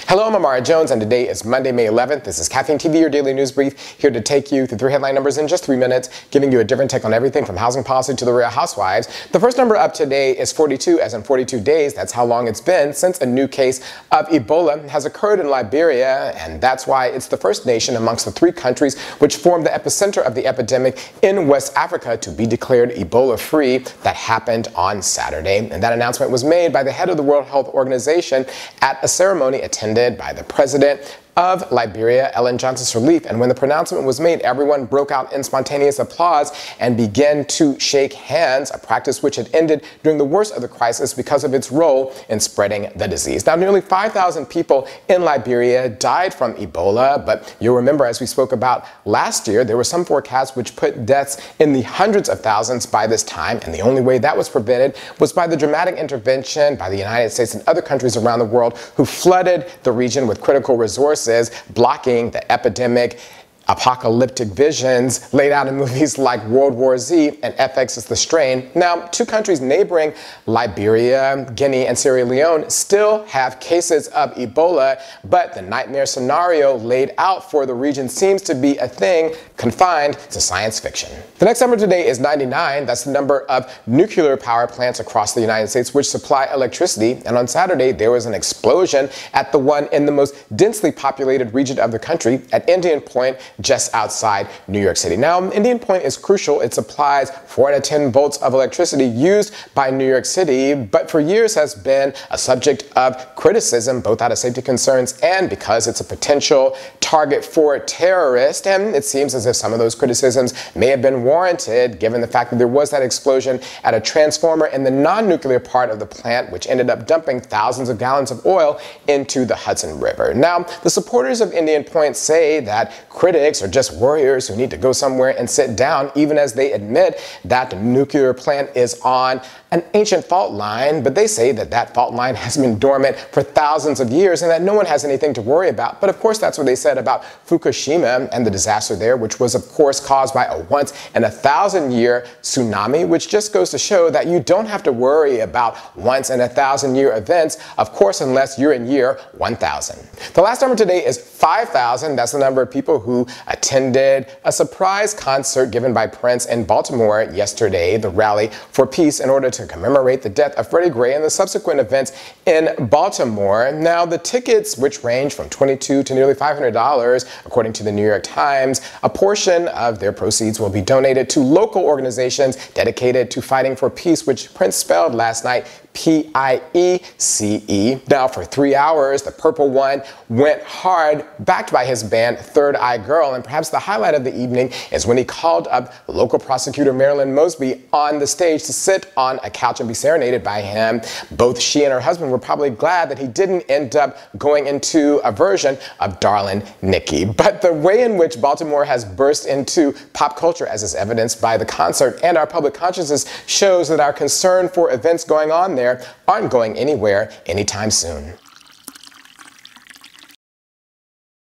Hello, I'm Amara Jones, and today is Monday, May 11th. This is Caffeine TV, your daily news brief, here to take you through 3 headline numbers in just 3 minutes, giving you a different take on everything from housing policy to the Real Housewives. The first number up today is 42, as in 42 days. That's how long it's been since a new case of Ebola has occurred in Liberia, and that's why it's the first nation amongst the 3 countries which formed the epicenter of the epidemic in West Africa to be declared Ebola-free. That happened on Saturday, and that announcement was made by the head of the World Health Organization at a ceremony attended by the president of Liberia, Ellen Johnson Sirleaf. And when the pronouncement was made, everyone broke out in spontaneous applause and began to shake hands, a practice which had ended during the worst of the crisis because of its role in spreading the disease. Now, nearly 5,000 people in Liberia died from Ebola, but you'll remember, as we spoke about last year, there were some forecasts which put deaths in the hundreds of thousands by this time, and the only way that was prevented was by the dramatic intervention by the United States and other countries around the world who flooded the region with critical resources, blocking the epidemic. Apocalyptic visions laid out in movies like World War Z and FX's The Strain. Now, 2 countries neighboring Liberia, Guinea, and Sierra Leone still have cases of Ebola, but the nightmare scenario laid out for the region seems to be a thing confined to science fiction. The next number today is 99. That's the number of nuclear power plants across the United States which supply electricity. And on Saturday, there was an explosion at the one in the most densely populated region of the country, at Indian Point, just outside New York City. Now, Indian Point is crucial. It supplies 4 out of 10 volts of electricity used by New York City, but for years has been a subject of criticism, both out of safety concerns and because it's a potential target for terrorists. And it seems as if some of those criticisms may have been warranted, given the fact that there was that explosion at a transformer in the non-nuclear part of the plant, which ended up dumping thousands of gallons of oil into the Hudson River. Now, the supporters of Indian Point say that critics are just warriors who need to go somewhere and sit down, even as they admit that the nuclear plant is on an ancient fault line. But they say that that fault line has been dormant for thousands of years and that no one has anything to worry about. But of course, that's what they said about Fukushima and the disaster there, which was of course caused by a once in a 1,000-year tsunami, which just goes to show that you don't have to worry about once in a 1,000-year events, of course, unless you're in year 1000. The last number today is 5,000. That's the number of people who attended a surprise concert given by Prince in Baltimore yesterday, the Rally for Peace, in order to commemorate the death of Freddie Gray and the subsequent events in Baltimore. Now, the tickets, which range from $22 to nearly $500, according to the New York Times, a portion of their proceeds will be donated to local organizations dedicated to fighting for peace, which Prince spelled last night P-I-E-C-E. Now, for 3 hours, the Purple One went hard, backed by his band Third Eye Girl, and perhaps the highlight of the evening is when he called up local prosecutor Marilyn Mosby on the stage to sit on a couch and be serenaded by him. Both she and her husband were probably glad that he didn't end up going into a version of Darlin' Nikki. But the way in which Baltimore has burst into pop culture, as is evidenced by the concert and our public consciousness, shows that our concern for events going on there aren't going anywhere anytime soon.